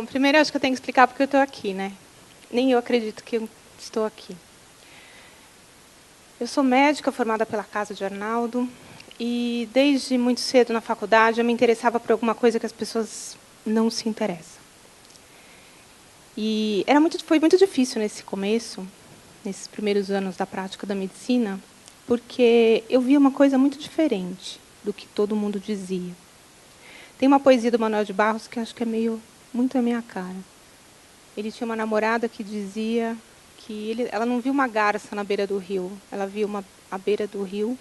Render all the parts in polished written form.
Bom, primeiro acho que eu tenho que explicar porque eu estou aqui, né? Nem eu acredito que eu estou aqui. Eu sou médica formada pela Casa de Arnaldo e desde muito cedo na faculdade eu me interessava por alguma coisa que as pessoas não se interessam. E foi muito difícil nesse começo, nesses primeiros anos da prática da medicina, porque eu via uma coisa muito diferente do que todo mundo dizia. Tem uma poesia do Manuel de Barros que acho que é muito a minha cara. Ele tinha uma namorada que dizia que ela não viu uma garça na beira do rio, ela viu a beira do rio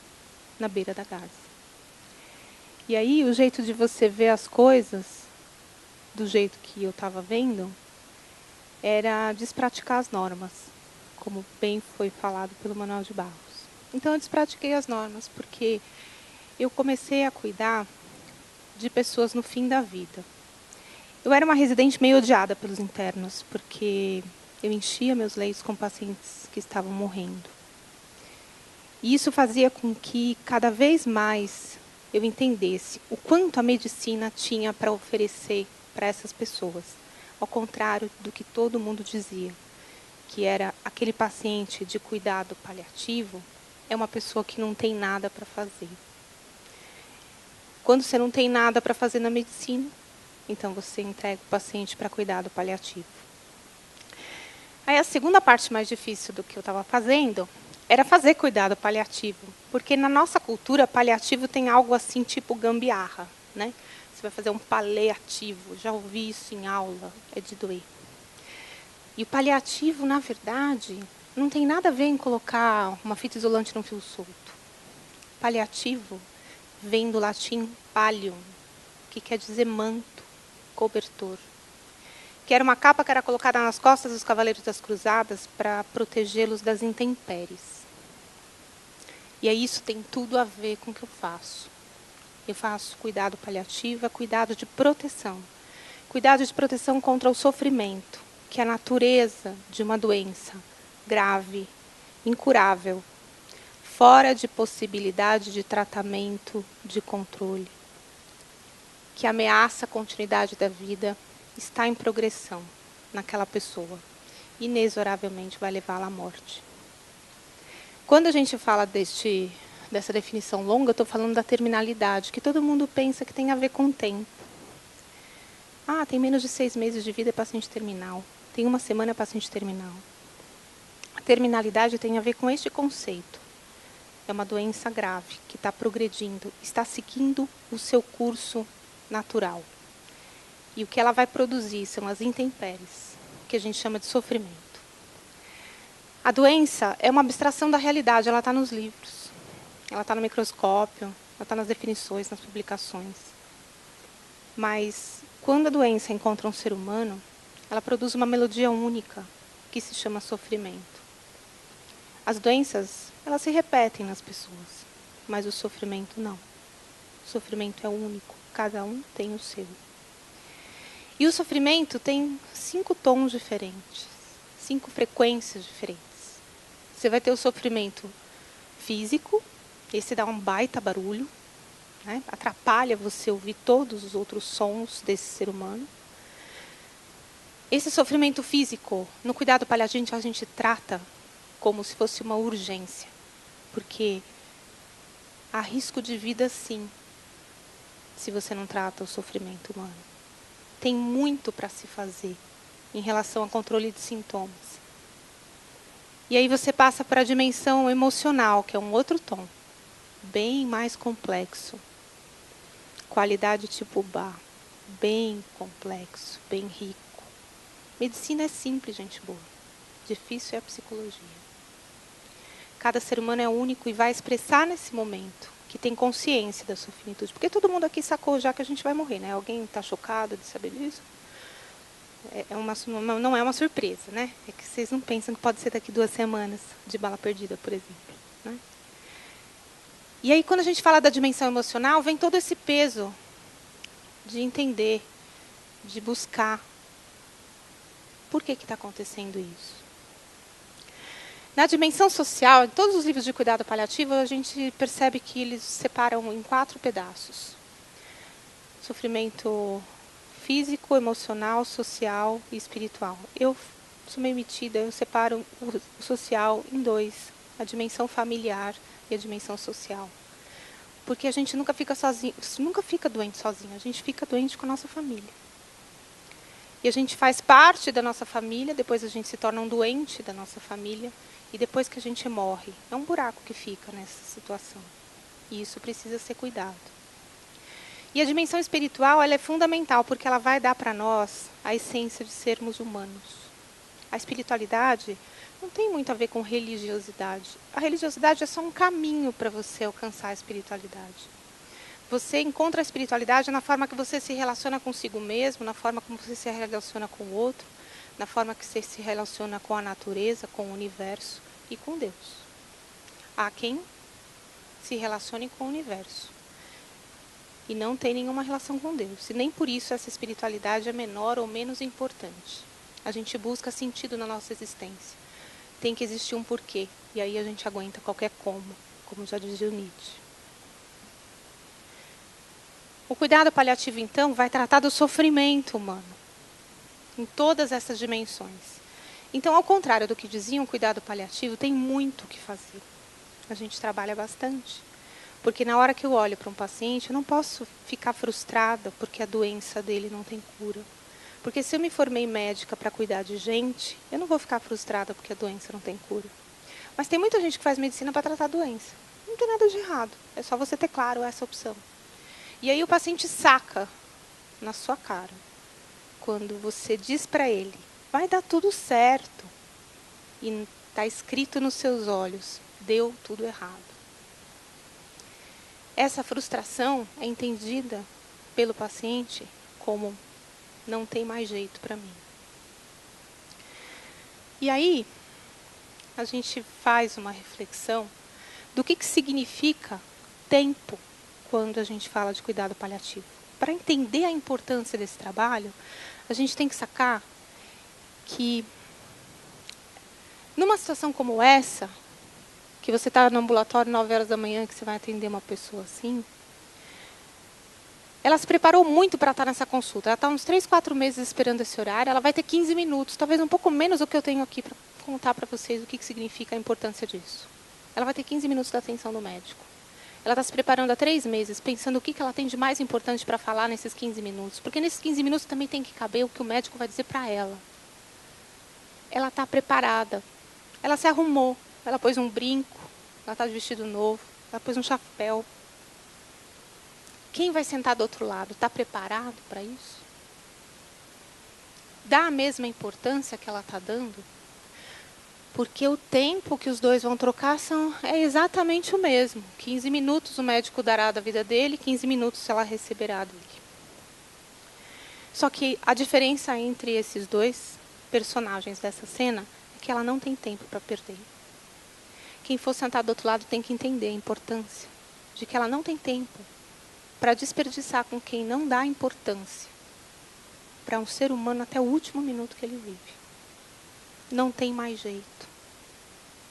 na beira da garça. E aí o jeito de você ver as coisas, do jeito que eu estava vendo, era despraticar as normas, como bem foi falado pelo Manuel de Barros. Então eu despratiquei as normas, porque eu comecei a cuidar de pessoas no fim da vida. Eu era uma residente meio odiada pelos internos, porque eu enchia meus leitos com pacientes que estavam morrendo. E isso fazia com que, cada vez mais, eu entendesse o quanto a medicina tinha para oferecer para essas pessoas, ao contrário do que todo mundo dizia, que era aquele paciente de cuidado paliativo é uma pessoa que não tem nada para fazer. Quando você não tem nada para fazer na medicina, então você entrega o paciente para cuidado paliativo. Aí a segunda parte mais difícil do que eu estava fazendo era fazer cuidado paliativo, porque na nossa cultura paliativo tem algo assim tipo gambiarra, né? Você vai fazer um paliativo, já ouvi isso em aula, é de doer. E o paliativo, na verdade, não tem nada a ver em colocar uma fita isolante num fio solto. Paliativo vem do latim pallium, que quer dizer manto, cobertor. Que era uma capa que era colocada nas costas dos cavaleiros das cruzadas para protegê-los das intempéries. E aí isso tem tudo a ver com o que eu faço. Eu faço cuidado paliativo, cuidado de proteção. Cuidado de proteção contra o sofrimento, que é a natureza de uma doença grave, incurável, fora de possibilidade de tratamento, de controle, que ameaça a continuidade da vida, está em progressão naquela pessoa, inexoravelmente vai levá-la à morte. Quando a gente fala dessa definição longa, eu estou falando da terminalidade, que todo mundo pensa que tem a ver com o tempo. Ah, tem menos de 6 meses de vida, é paciente terminal. Tem 1 semana, é paciente terminal. A terminalidade tem a ver com este conceito. É uma doença grave, que está progredindo, está seguindo o seu curso natural. E o que ela vai produzir são as intempéries, que a gente chama de sofrimento. A doença é uma abstração da realidade, ela está nos livros, ela está no microscópio, ela está nas definições, nas publicações. Mas, quando a doença encontra um ser humano, ela produz uma melodia única, que se chama sofrimento. As doenças, elas se repetem nas pessoas, mas o sofrimento não. O sofrimento é único, cada um tem o seu. E o sofrimento tem 5 tons diferentes, 5 frequências diferentes. Você vai ter o sofrimento físico, esse dá um baita barulho, né? Atrapalha você ouvir todos os outros sons desse ser humano. Esse sofrimento físico, no cuidado paliativo, a gente trata como se fosse uma urgência, porque há risco de vida, sim, se você não trata o sofrimento humano. Tem muito para se fazer em relação ao controle de sintomas. E aí você passa para a dimensão emocional, que é um outro tom, bem mais complexo. Qualidade tipo Bach, bem complexo, bem rico. Medicina é simples, gente boa. Difícil é a psicologia. Cada ser humano é único e vai expressar nesse momento que tem consciência da sua finitude. Porque todo mundo aqui sacou já que a gente vai morrer, né? Alguém está chocado de saber disso? Não é uma surpresa, né? É que vocês não pensam que pode ser daqui 2 semanas de bala perdida, por exemplo, né? E aí, quando a gente fala da dimensão emocional, vem todo esse peso de entender, de buscar por que está acontecendo isso. Na dimensão social, em todos os livros de cuidado paliativo, a gente percebe que eles separam em 4 pedaços. Sofrimento físico, emocional, social e espiritual. Eu sou meio metida, eu separo o social em dois, a dimensão familiar e a dimensão social. Porque a gente nunca fica sozinho, nunca fica doente sozinho, a gente fica doente com a nossa família. E a gente faz parte da nossa família, depois a gente se torna um doente da nossa família, e depois que a gente morre, é um buraco que fica nessa situação. E isso precisa ser cuidado. E a dimensão espiritual, ela é fundamental, porque ela vai dar para nós a essência de sermos humanos. A espiritualidade não tem muito a ver com religiosidade. A religiosidade é só um caminho para você alcançar a espiritualidade. Você encontra a espiritualidade na forma que você se relaciona consigo mesmo, na forma como você se relaciona com o outro, na forma que você se relaciona com a natureza, com o universo e com Deus. Há quem se relacione com o universo e não tem nenhuma relação com Deus. E nem por isso essa espiritualidade é menor ou menos importante. A gente busca sentido na nossa existência. Tem que existir um porquê. E aí a gente aguenta qualquer como já dizia o Nietzsche. O cuidado paliativo, então, vai tratar do sofrimento humano, em todas essas dimensões. Então, ao contrário do que diziam, o cuidado paliativo tem muito o que fazer. A gente trabalha bastante. Porque na hora que eu olho para um paciente, eu não posso ficar frustrada porque a doença dele não tem cura. Porque se eu me formei médica para cuidar de gente, eu não vou ficar frustrada porque a doença não tem cura. Mas tem muita gente que faz medicina para tratar a doença. Não tem nada de errado. É só você ter claro essa opção. E aí o paciente saca na sua cara. Quando você diz para ele, vai dar tudo certo. E está escrito nos seus olhos, deu tudo errado. Essa frustração é entendida pelo paciente como não tem mais jeito para mim. E aí, a gente faz uma reflexão do que significa tempo quando a gente fala de cuidado paliativo. Para entender a importância desse trabalho, a gente tem que sacar que, numa situação como essa, que você está no ambulatório 9 horas da manhã, que você vai atender uma pessoa assim, ela se preparou muito para estar nessa consulta. Ela está uns 3, 4 meses esperando esse horário. Ela vai ter 15 minutos, talvez um pouco menos do que eu tenho aqui para contar para vocês o que significa a importância disso. Ela vai ter 15 minutos da atenção do médico. Ela está se preparando há 3 meses, pensando o que ela tem de mais importante para falar nesses 15 minutos. Porque nesses 15 minutos também tem que caber o que o médico vai dizer para ela. Ela está preparada. Ela se arrumou. Ela pôs um brinco. Ela está de vestido novo. Ela pôs um chapéu. Quem vai sentar do outro lado está preparado para isso? Dá a mesma importância que ela está dando? Porque o tempo que os dois vão trocar é exatamente o mesmo. 15 minutos o médico dará da vida dele, 15 minutos ela receberá dele. Só que a diferença entre esses dois personagens dessa cena é que ela não tem tempo para perder. Quem for sentar do outro lado tem que entender a importância de que ela não tem tempo para desperdiçar com quem não dá importância para um ser humano até o último minuto que ele vive. Não tem mais jeito.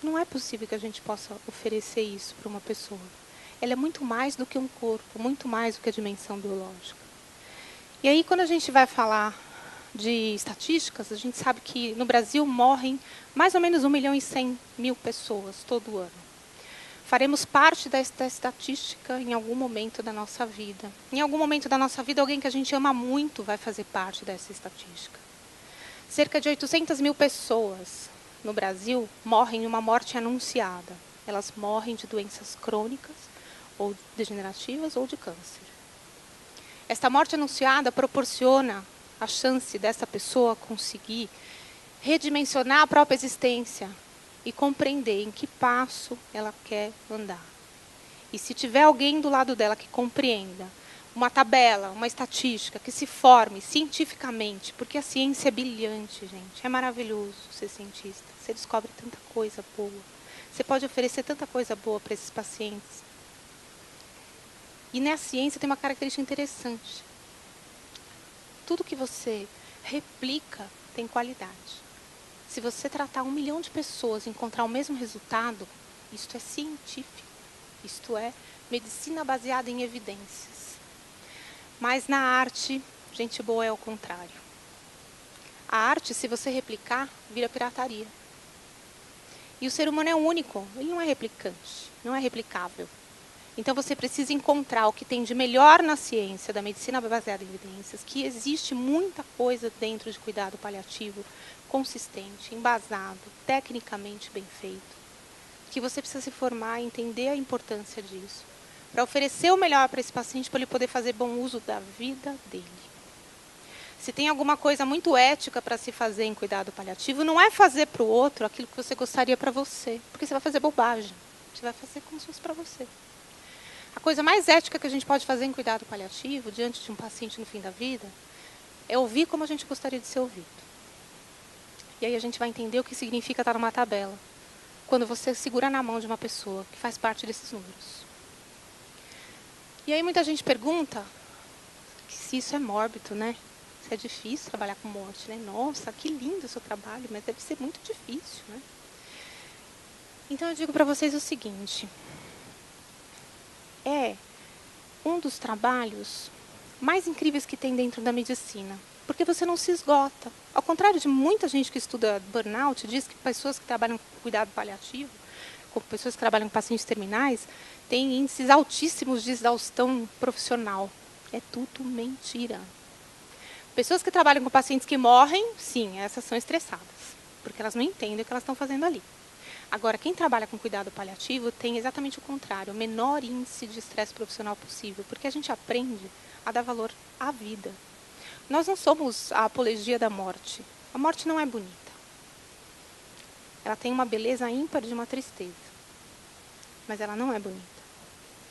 Não é possível que a gente possa oferecer isso para uma pessoa. Ela é muito mais do que um corpo, muito mais do que a dimensão biológica. E aí, quando a gente vai falar de estatísticas, a gente sabe que no Brasil morrem mais ou menos 1.100.000 pessoas todo ano. Faremos parte desta estatística em algum momento da nossa vida. Em algum momento da nossa vida, alguém que a gente ama muito vai fazer parte dessa estatística. Cerca de 800.000 pessoas no Brasil morrem uma morte anunciada. Elas morrem de doenças crônicas, ou degenerativas, ou de câncer. Esta morte anunciada proporciona a chance dessa pessoa conseguir redimensionar a própria existência e compreender em que passo ela quer andar. E se tiver alguém do lado dela que compreenda uma tabela, uma estatística, que se forme cientificamente, porque a ciência é brilhante, gente. É maravilhoso ser cientista. Você descobre tanta coisa boa. Você pode oferecer tanta coisa boa para esses pacientes. E na ciência tem uma característica interessante. Tudo que você replica tem qualidade. Se você tratar 1 milhão de pessoas e encontrar o mesmo resultado, isto é científico. Isto é medicina baseada em evidências. Mas na arte, Gente boa é o contrário. A arte, se você replicar, vira pirataria. E o ser humano é único, ele não é replicante, não é replicável. Então você precisa encontrar o que tem de melhor na ciência, da medicina baseada em evidências, que existe muita coisa dentro de cuidado paliativo, consistente, embasado, tecnicamente bem feito, que você precisa se formar e entender a importância disso, para oferecer o melhor para esse paciente, para ele poder fazer bom uso da vida dele. Se tem alguma coisa muito ética para se fazer em cuidado paliativo, não é fazer para o outro aquilo que você gostaria para você, porque você vai fazer bobagem, você vai fazer como se fosse para você. A coisa mais ética que a gente pode fazer em cuidado paliativo, diante de um paciente no fim da vida, é ouvir como a gente gostaria de ser ouvido. E aí a gente vai entender o que significa estar numa tabela, quando você segura na mão de uma pessoa que faz parte desses números. E aí muita gente pergunta se isso é mórbido, né? Se é difícil trabalhar com morte, né? Nossa, que lindo o seu trabalho, mas deve ser muito difícil, né? Então eu digo para vocês o seguinte: é um dos trabalhos mais incríveis que tem dentro da medicina, porque você não se esgota. Ao contrário de muita gente que estuda burnout, diz que pessoas que trabalham com cuidado paliativo, com pessoas que trabalham com pacientes terminais, têm índices altíssimos de exaustão profissional. É tudo mentira. Pessoas que trabalham com pacientes que morrem, sim, essas são estressadas, porque elas não entendem o que elas estão fazendo ali. Agora, quem trabalha com cuidado paliativo tem exatamente o contrário, o menor índice de estresse profissional possível, porque a gente aprende a dar valor à vida. Nós não somos a apologia da morte. A morte não é bonita. Ela tem uma beleza ímpar de uma tristeza, mas ela não é bonita.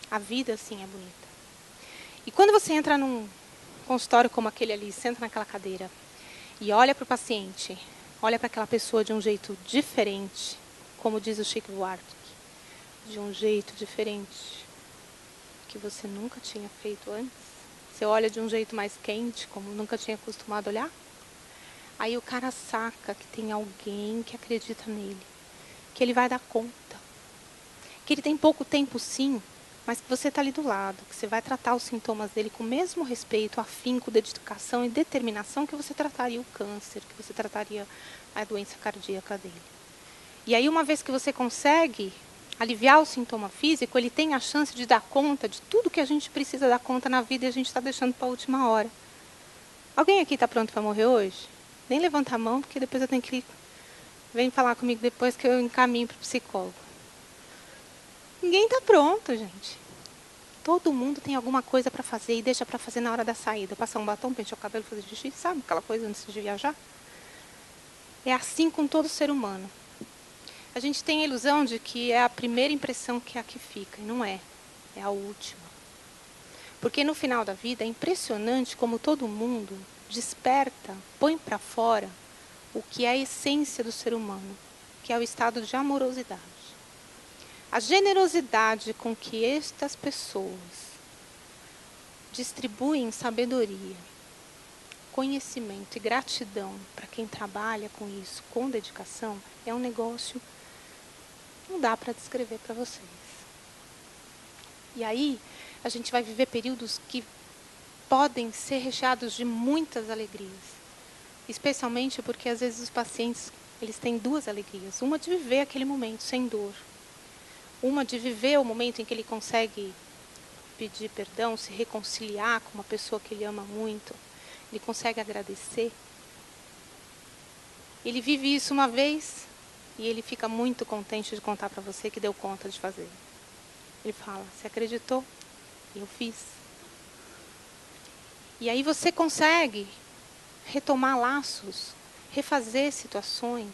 A vida, sim, é bonita. E quando você entra num consultório como aquele ali, senta naquela cadeira e olha para o paciente, olha para aquela pessoa de um jeito diferente, como diz o Chico Buarque, de um jeito diferente, que você nunca tinha feito antes. Você olha de um jeito mais quente, como nunca tinha acostumado a olhar. Aí o cara saca que tem alguém que acredita nele, que ele vai dar conta, que ele tem pouco tempo sim, mas que você está ali do lado, que você vai tratar os sintomas dele com o mesmo respeito, afinco, dedicação e determinação que você trataria o câncer, que você trataria a doença cardíaca dele. E aí, uma vez que você consegue aliviar o sintoma físico, ele tem a chance de dar conta de tudo que a gente precisa dar conta na vida e a gente está deixando para a última hora. Alguém aqui está pronto para morrer hoje? Nem levanta a mão, porque depois eu tenho que... Vem falar comigo depois que eu encaminho para o psicólogo. Ninguém está pronto, gente. Todo mundo tem alguma coisa para fazer e deixa para fazer na hora da saída. Passar um batom, pentear o cabelo, fazer xixi, sabe aquela coisa antes de viajar? É assim com todo ser humano. A gente tem a ilusão de que é a primeira impressão que é a que fica, e não é. É a última. Porque no final da vida é impressionante como todo mundo desperta, põe para fora o que é a essência do ser humano, que é o estado de amorosidade. A generosidade com que estas pessoas distribuem sabedoria, conhecimento e gratidão para quem trabalha com isso, com dedicação, é um negócio que não dá para descrever para vocês. E aí, a gente vai viver períodos que podem ser recheados de muitas alegrias. Especialmente porque, às vezes, os pacientes eles têm duas alegrias. Uma de viver aquele momento sem dor. Uma de viver o momento em que ele consegue pedir perdão, se reconciliar com uma pessoa que ele ama muito. Ele consegue agradecer. Ele vive isso uma vez e ele fica muito contente de contar para você que deu conta de fazer. Ele fala, você acreditou? Eu fiz. E aí você consegue retomar laços, refazer situações,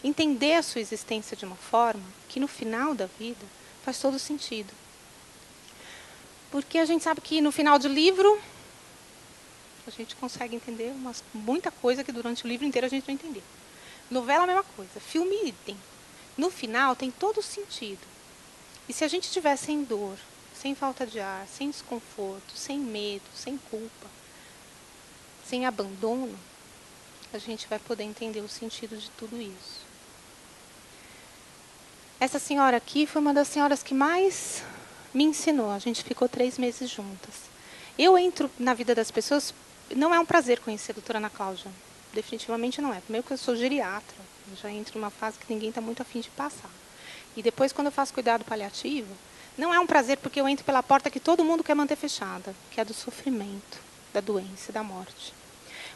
entender a sua existência de uma forma que no final da vida faz todo sentido. Porque a gente sabe que no final do livro a gente consegue entender muita coisa que durante o livro inteiro a gente não entendeu. Novela é a mesma coisa, filme idem. No final tem todo sentido. E se a gente estiver sem dor, sem falta de ar, sem desconforto, sem medo, sem culpa, sem abandono, a gente vai poder entender o sentido de tudo isso. Essa senhora aqui foi uma das senhoras que mais me ensinou. A gente ficou 3 meses juntas. Eu entro na vida das pessoas não é um prazer conhecer a doutora Ana Cláudia. Definitivamente não é. Primeiro que eu sou geriatra, eu já entro numa fase que ninguém está muito afim de passar. E depois, quando eu faço cuidado paliativo, não é um prazer porque eu entro pela porta que todo mundo quer manter fechada, que é do sofrimento, da doença e da morte.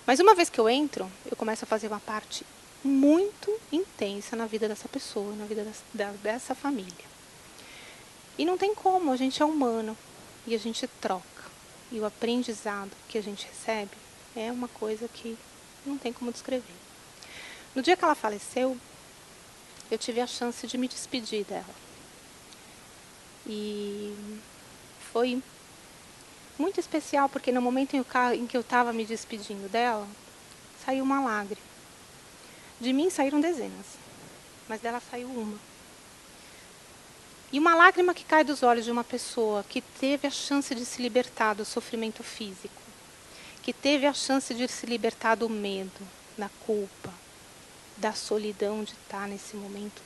Mas uma vez que eu entro, eu começo a fazer uma parte muito intensa na vida dessa pessoa, na vida dessa família. E não tem como, a gente é humano e a gente troca. E o aprendizado que a gente recebe é uma coisa que não tem como descrever. No dia que ela faleceu, eu tive a chance de me despedir dela. E foi muito especial, porque no momento em que eu estava me despedindo dela, saiu uma lágrima. De mim saíram dezenas, mas dela saiu uma. E uma lágrima que cai dos olhos de uma pessoa que teve a chance de se libertar do sofrimento físico, que teve a chance de se libertar do medo, da culpa, da solidão de estar nesse momento,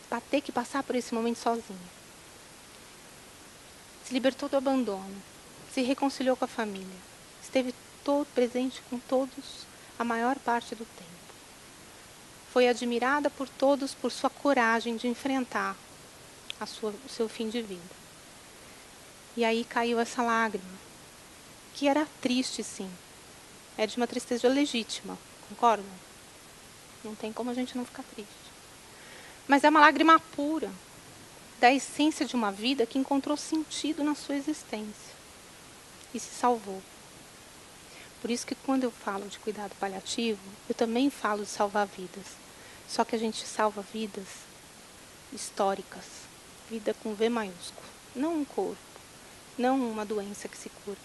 para ter que passar por esse momento sozinha. Se libertou do abandono, se reconciliou com a família, esteve todo presente com todos a maior parte do tempo. Foi admirada por todos por sua coragem de enfrentar o seu fim de vida. E aí caiu essa lágrima, que era triste, sim. É de uma tristeza legítima, concordam? Não tem como a gente não ficar triste. Mas é uma lágrima pura, da essência de uma vida que encontrou sentido na sua existência e se salvou. Por isso que quando eu falo de cuidado paliativo, eu também falo de salvar vidas. Só que a gente salva vidas históricas, vida com V maiúsculo. Não um corpo, não uma doença que se cura,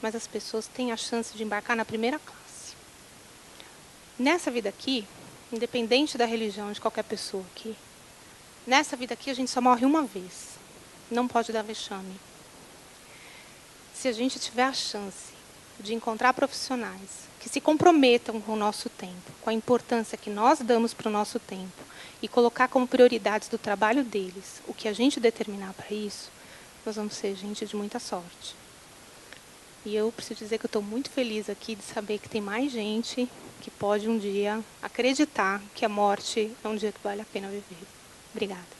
mas as pessoas têm a chance de embarcar na primeira classe. Nessa vida aqui, independente da religião de qualquer pessoa aqui, nessa vida aqui a gente só morre uma vez. Não pode dar vexame. Se a gente tiver a chance de encontrar profissionais que se comprometam com o nosso tempo, com a importância que nós damos para o nosso tempo e colocar como prioridades do trabalho deles o que a gente determinar para isso, nós vamos ser gente de muita sorte. E eu preciso dizer que eu estou muito feliz aqui de saber que tem mais gente que pode um dia acreditar que a morte é um dia que vale a pena viver. Obrigada.